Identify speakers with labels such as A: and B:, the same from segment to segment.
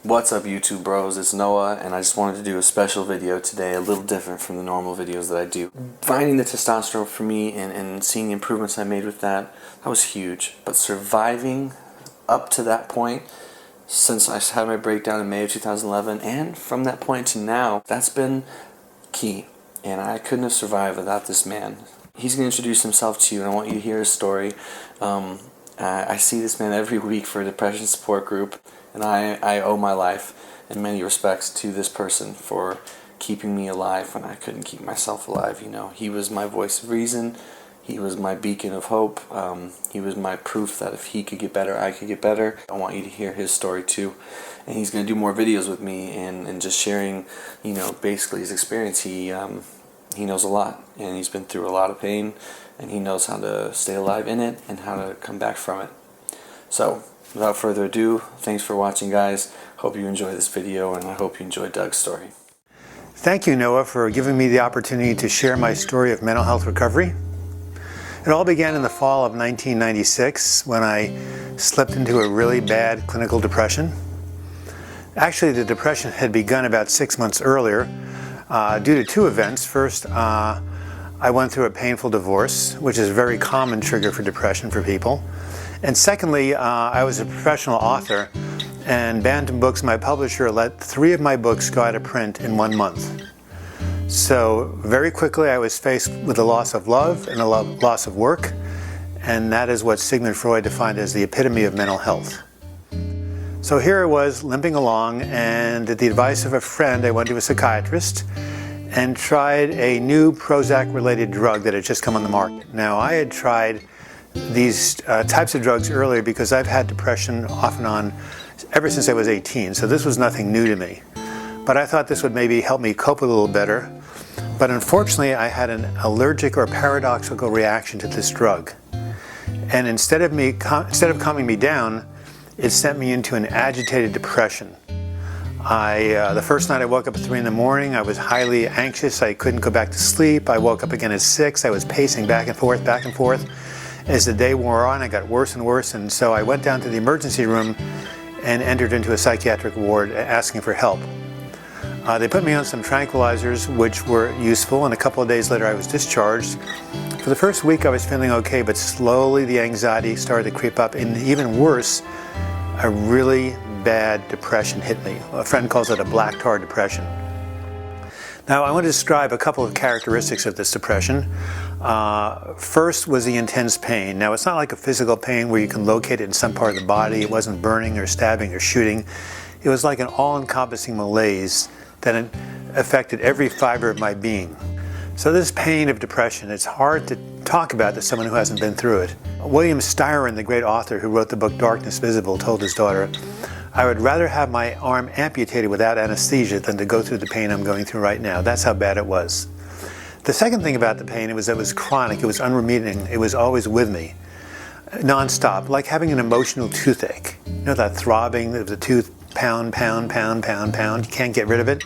A: What's up YouTube bros, it's Noah, and I just wanted to do a special video today, a little different from the normal videos that I do. Finding the testosterone for me and seeing the improvements I made with that was huge. But surviving up to that point, since I had my breakdown in May of 2011, and from that point to now, that's been key. And I couldn't have survived without this man. He's going to introduce himself to you, and I want you to hear his story. I see this man every week for a depression support group, and I owe my life in many respects to this person for keeping me alive when I couldn't keep myself alive. You know, he was my voice of reason. He was my beacon of hope. He was my proof that if he could get better, I could get better. I want you to hear his story too. And he's going to do more videos with me and just sharing, you know, basically his experience. He knows a lot, and he's been through a lot of pain, and he knows how to stay alive in it and how to come back from it. So, without further ado, thanks for watching, guys. Hope you enjoy this video, and I hope you enjoy Doug's story.
B: Thank you, Noah, for giving me the opportunity to share my story of mental health recovery. It all began in the fall of 1996 when I slipped into a really bad clinical depression. Actually, the depression had begun about 6 months earlier due to two events. First, I went through a painful divorce, which is a very common trigger for depression for people. And secondly, I was a professional author, and Bantam Books, my publisher, let 3 of my books go out of print in 1 month. So very quickly I was faced with the loss of love and a loss of work, and that is what Sigmund Freud defined as the epitome of mental health. So here I was limping along, and at the advice of a friend I went to a psychiatrist and tried a new Prozac-related drug that had just come on the market. Now, I had tried these types of drugs earlier because I've had depression off and on ever since I was 18, so this was nothing new to me. But I thought this would maybe help me cope a little better. But unfortunately, I had an allergic or paradoxical reaction to this drug. And instead of calming me down, it sent me into an agitated depression. The first night I woke up at 3 in the morning, I was highly anxious. I couldn't go back to sleep. I woke up again at 6. I was pacing back and forth, back and forth. As the day wore on, I got worse and worse, and so I went down to the emergency room and entered into a psychiatric ward asking for help. They put me on some tranquilizers, which were useful, and a couple of days later I was discharged. For the first week I was feeling okay, but slowly the anxiety started to creep up, and even worse, a really bad depression hit me. A friend calls it a black tar depression. Now I want to describe a couple of characteristics of this depression. First was the intense pain. Now it's not like a physical pain where you can locate it in some part of the body. It wasn't burning or stabbing or shooting. It was like an all-encompassing malaise that affected every fiber of my being. So this pain of depression, it's hard to talk about to someone who hasn't been through it. William Styron, the great author who wrote the book Darkness Visible, told his daughter, "I would rather have my arm amputated without anesthesia than to go through the pain I'm going through right now." That's how bad it was. The second thing about the pain, it was chronic, it was unremitting, it was always with me, non-stop, like having an emotional toothache. You know that throbbing of the tooth, pound, pound, pound, pound, pound, you can't get rid of it.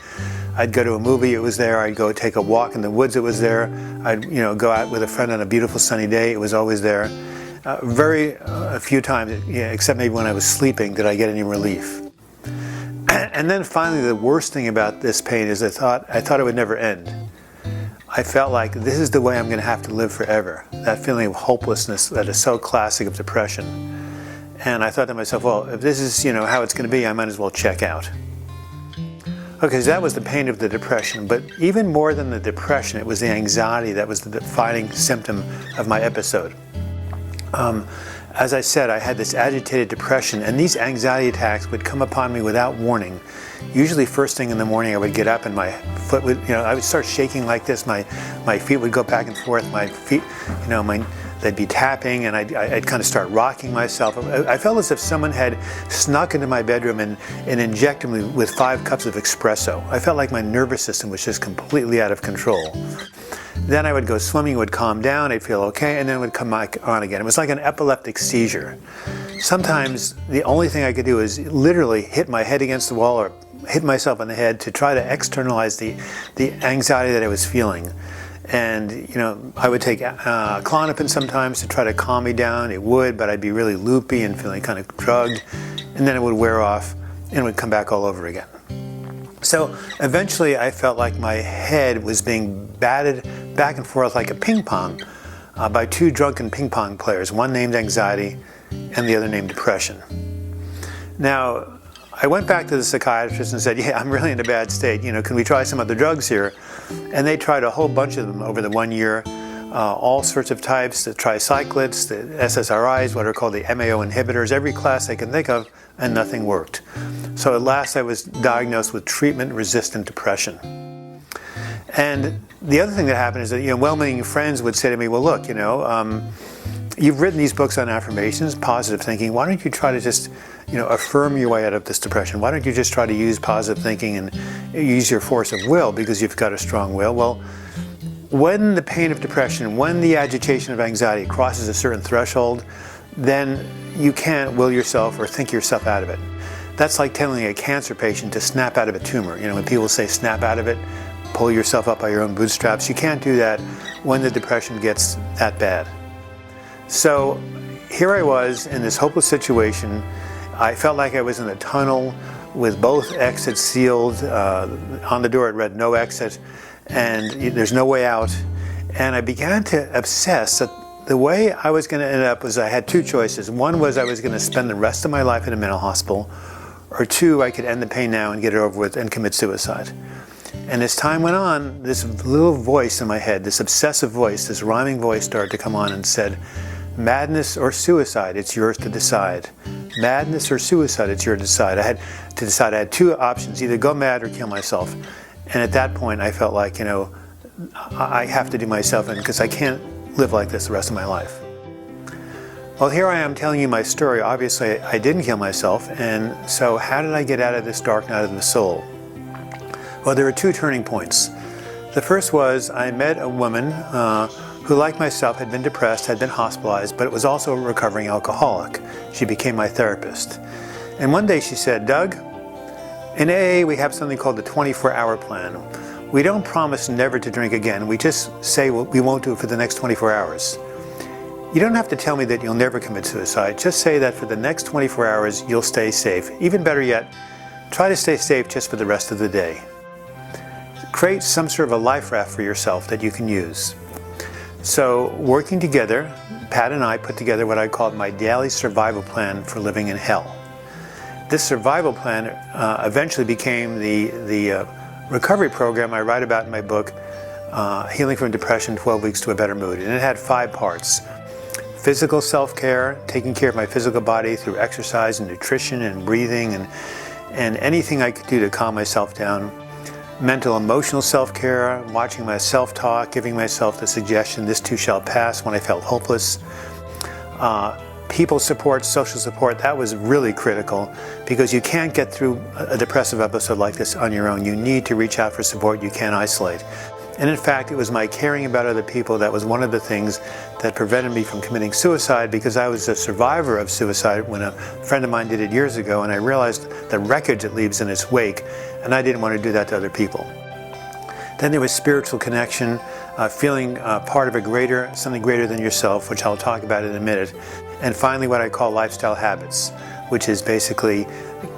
B: I'd go to a movie, it was there. I'd go take a walk in the woods, it was there. I'd go out with a friend on a beautiful sunny day, it was always there. A few times, except maybe when I was sleeping, did I get any relief. And then finally, the worst thing about this pain is I thought it would never end. I felt like this is the way I'm going to have to live forever. That feeling of hopelessness that is so classic of depression. And I thought to myself, well, if this is how it's going to be, I might as well check out. Okay, so that was the pain of the depression, but even more than the depression, it was the anxiety that was the defining symptom of my episode. As I said, I had this agitated depression, and these anxiety attacks would come upon me without warning. Usually first thing in the morning I would get up and my foot would, I would start shaking like this, my feet would go back and forth, my feet, they'd be tapping, and I'd kind of start rocking myself. I felt as if someone had snuck into my bedroom and injected me with 5 cups of espresso. I felt like my nervous system was just completely out of control. Then I would go swimming, it would calm down, I'd feel okay, and then it would come back on again. It was like an epileptic seizure. Sometimes the only thing I could do is literally hit my head against the wall or hit myself on the head to try to externalize the anxiety that I was feeling. And I would take Klonopin sometimes to try to calm me down. It would, but I'd be really loopy and feeling kind of drugged, and then it would wear off. and it would come back all over again. So eventually I felt like my head was being batted back and forth like a ping pong by two drunken ping pong players, one named anxiety and the other named depression. Now, I went back to the psychiatrist and said, yeah, I'm really in a bad state. Can we try some other drugs here? And they tried a whole bunch of them over the 1 year, all sorts of types, the tricyclics, the SSRIs, what are called the MAO inhibitors, every class I can think of, and nothing worked. So at last I was diagnosed with treatment-resistant depression. And the other thing that happened is that, well-meaning friends would say to me, well, look, you've written these books on affirmations, positive thinking. Why don't you try to just, affirm your way out of this depression? Why don't you just try to use positive thinking and use your force of will because you've got a strong will? Well, when the pain of depression, when the agitation of anxiety crosses a certain threshold, then you can't will yourself or think yourself out of it. That's like telling a cancer patient to snap out of a tumor. When people say snap out of it, pull yourself up by your own bootstraps, you can't do that when the depression gets that bad. So here I was in this hopeless situation. I felt like I was in a tunnel with both exits sealed. On the door it read no exit, and there's no way out. And I began to obsess that the way I was going to end up was I had two choices. One was I was going to spend the rest of my life in a mental hospital, or two, I could end the pain now and get it over with and commit suicide. And as time went on, this little voice in my head, this obsessive voice, this rhyming voice started to come on and said, madness or suicide, it's yours to decide. Madness or suicide, it's yours to decide. I had to decide. I had two options, either go mad or kill myself. And at that point, I felt like, I have to do myself in because I can't live like this the rest of my life. Well, here I am telling you my story. Obviously, I didn't kill myself. And so how did I get out of this dark night of the soul? Well, there were two turning points. The first was I met a woman who, like myself, had been depressed, had been hospitalized, but was also a recovering alcoholic. She became my therapist. And one day she said, Doug, in AA we have something called the 24-hour plan. We don't promise never to drink again. We just say we won't do it for the next 24 hours. You don't have to tell me that you'll never commit suicide. Just say that for the next 24 hours you'll stay safe. Even better yet, try to stay safe just for the rest of the day. Create some sort of a life raft for yourself that you can use. So working together, Pat and I put together what I called my daily survival plan for living in hell. This survival plan eventually became the recovery program I write about in my book, Healing from Depression, 12 Weeks to a Better Mood. And it had 5 parts. Physical self-care, taking care of my physical body through exercise and nutrition and breathing and anything I could do to calm myself down. Mental, emotional self-care, watching my self-talk, giving myself the suggestion, this too shall pass, when I felt hopeless. People support, social support, that was really critical because you can't get through a depressive episode like this on your own. You need to reach out for support. You can't isolate. And in fact, it was my caring about other people that was one of the things that prevented me from committing suicide, because I was a survivor of suicide when a friend of mine did it years ago, and I realized the wreckage it leaves in its wake, and I didn't want to do that to other people. Then there was spiritual connection, feeling part of something greater than yourself, which I'll talk about in a minute. And finally, what I call lifestyle habits, which is basically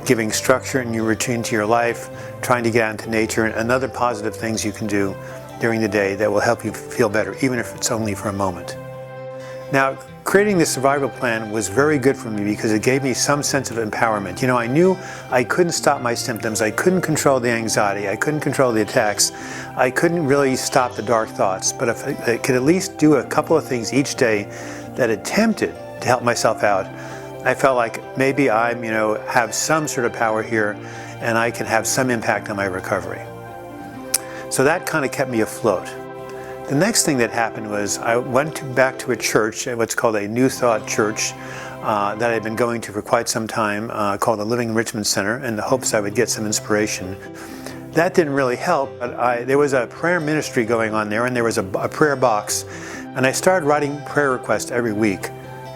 B: giving structure and your routine to your life, trying to get out into nature, and other positive things you can do during the day that will help you feel better, even if it's only for a moment. Now, creating this survival plan was very good for me because it gave me some sense of empowerment. I knew I couldn't stop my symptoms. I couldn't control the anxiety. I couldn't control the attacks. I couldn't really stop the dark thoughts. But if I could at least do a couple of things each day that attempted to help myself out, I felt like maybe I, have some sort of power here and I can have some impact on my recovery. So that kind of kept me afloat. The next thing that happened was I went back to a church, what's called a New Thought church, that I'd been going to for quite some time, called the Living Enrichment Center, in the hopes I would get some inspiration. That didn't really help, but there was a prayer ministry going on there, and there was a prayer box, and I started writing prayer requests every week.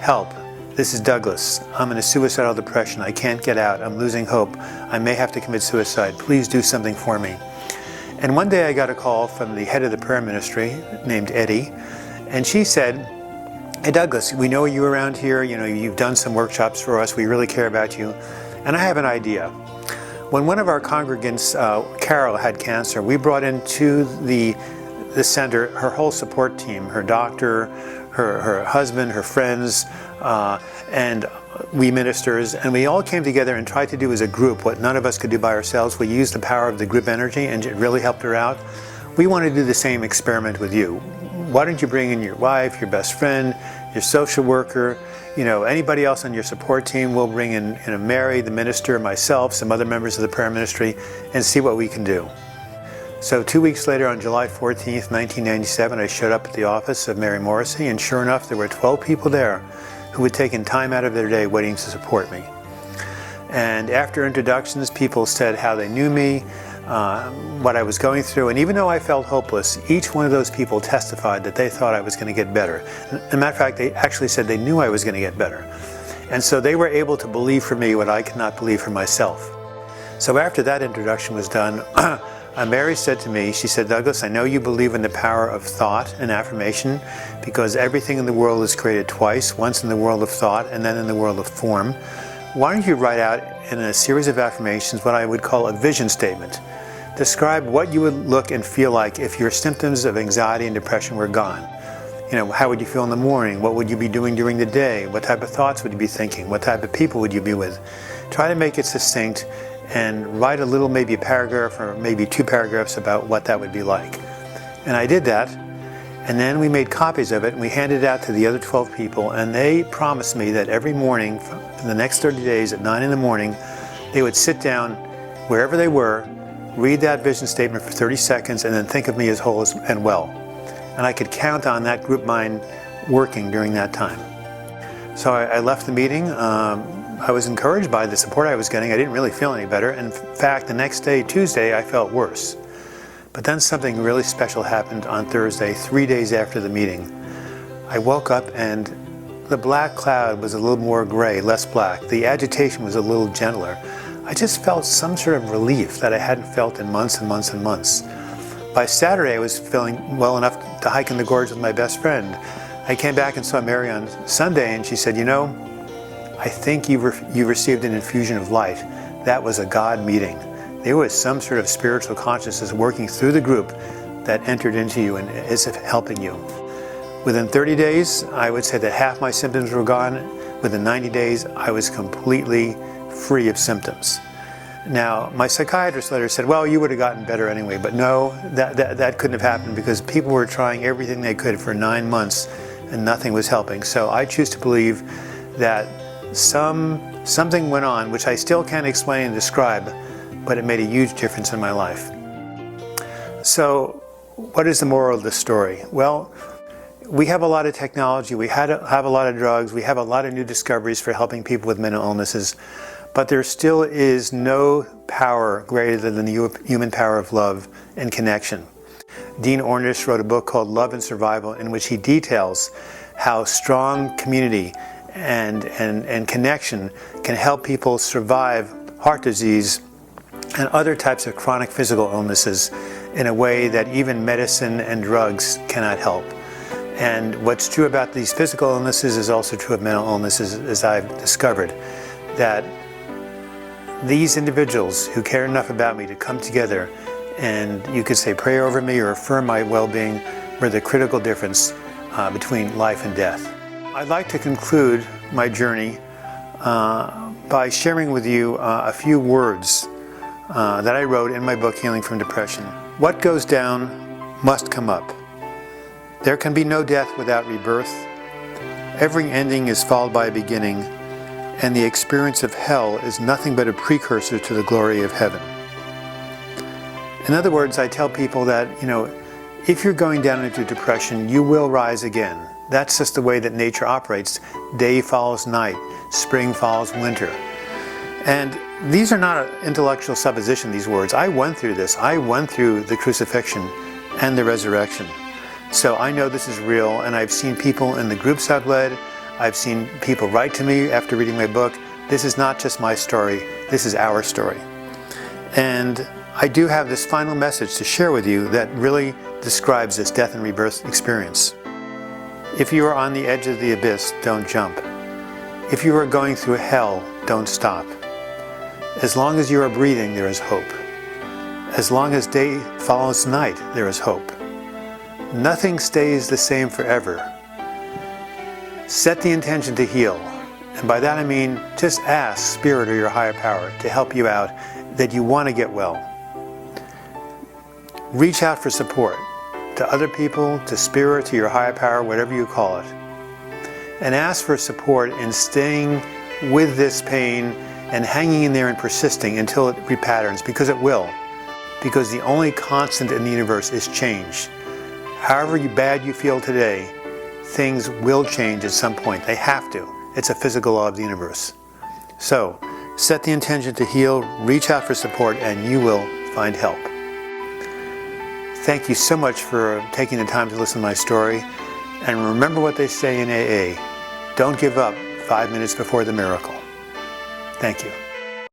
B: Help. This is Douglas. I'm in a suicidal depression. I can't get out. I'm losing hope. I may have to commit suicide. Please do something for me. And one day I got a call from the head of the prayer ministry named Eddie, and she said, hey Douglas, we know you around here, you've done some workshops for us, we really care about you, and I have an idea. When one of our congregants, Carol, had cancer, we brought into the center her whole support team, her doctor, her husband, her friends, and we ministers, and we all came together and tried to do as a group what none of us could do by ourselves. We used the power of the group energy, and it really helped her out. We want to do the same experiment with you. Why don't you bring in your wife, your best friend, your social worker, anybody else on your support team. We'll bring in Mary, the minister, myself, some other members of the prayer ministry, and see what we can do. So 2 weeks later, on July 14th, 1997, I showed up at the office of Mary Morrissey, and sure enough, there were 12 people there who had taken time out of their day waiting to support me. And after introductions, people said how they knew me, what I was going through, and even though I felt hopeless, each one of those people testified that they thought I was going to get better. As a matter of fact, they actually said they knew I was going to get better. And so they were able to believe for me what I could not believe for myself. So after that introduction was done, Mary said to me, she said, "Douglas, I know you believe in the power of thought and affirmation because everything in the world is created twice, once in the world of thought and then in the world of form. Why don't you write out in a series of affirmations what I would call a vision statement? Describe what you would look and feel like if your symptoms of anxiety and depression were gone. How would you feel in the morning? What would you be doing during the day? What type of thoughts would you be thinking? What type of people would you be with? Try to make it succinct and write a little, maybe a paragraph or maybe 2 paragraphs about what that would be like." And I did that, and then we made copies of it and we handed it out to the other 12 people, and they promised me that every morning for the next 30 days at 9 in the morning, they would sit down wherever they were, read that vision statement for 30 seconds, and then think of me as whole and well. And I could count on that group mind working during that time. So I left the meeting. I was encouraged by the support I was getting. I didn't really feel any better. In fact, the next day, Tuesday, I felt worse. But then something really special happened on Thursday, 3 days after the meeting. I woke up and the black cloud was a little more gray, less black. The agitation was a little gentler. I just felt some sort of relief that I hadn't felt in months and months and months. By Saturday, I was feeling well enough to hike in the gorge with my best friend. I came back and saw Mary on Sunday, and she said, "I think you received an infusion of light. That was a God meeting. There was some sort of spiritual consciousness working through the group that entered into you and is helping you." Within 30 days, I would say that half my symptoms were gone. Within 90 days, I was completely free of symptoms. Now, my psychiatrist later said, "Well, you would have gotten better anyway," but no, that couldn't have happened because people were trying everything they could for 9 months and nothing was helping. So I choose to believe that something went on, which I still can't explain and describe, but it made a huge difference in my life. So what is the moral of the story? Well, we have a lot of technology, we have a lot of drugs, we have a lot of new discoveries for helping people with mental illnesses, but there still is no power greater than the human power of love and connection. Dean Ornish wrote a book called Love and Survival, in which he details how strong community and connection can help people survive heart disease and other types of chronic physical illnesses in a way that even medicine and drugs cannot help. And what's true about these physical illnesses is also true of mental illnesses, as I've discovered, that these individuals who care enough about me to come together and, you could say, pray over me or affirm my well-being were the critical difference between life and death. I'd like to conclude my journey by sharing with you a few words that I wrote in my book, Healing from Depression. What goes down must come up. There can be no death without rebirth. Every ending is followed by a beginning, and the experience of hell is nothing but a precursor to the glory of heaven. In other words, I tell people that, if you're going down into depression, you will rise again. That's just the way that nature operates. Day follows night, spring follows winter. And these are not an intellectual supposition, these words. I went through this. I went through the crucifixion and the resurrection. So I know this is real, and I've seen people in the groups I've led, I've seen people write to me after reading my book. This is not just my story, this is our story. And I do have this final message to share with you that really describes this death and rebirth experience. If you are on the edge of the abyss, don't jump. If you are going through hell, don't stop. As long as you are breathing, there is hope. As long as day follows night, there is hope. Nothing stays the same forever. Set the intention to heal. And by that I mean, just ask Spirit or your higher power to help you out, that you want to get well. Reach out for support to other people, to Spirit, to your higher power, whatever you call it. And ask for support in staying with this pain and hanging in there and persisting until it repatterns, because it will. Because the only constant in the universe is change. However bad you feel today, things will change at some point. They have to. It's a physical law of the universe. So, set the intention to heal, reach out for support, and you will find help. Thank you so much for taking the time to listen to my story. And remember what they say in AA, don't give up 5 minutes before the miracle. Thank you.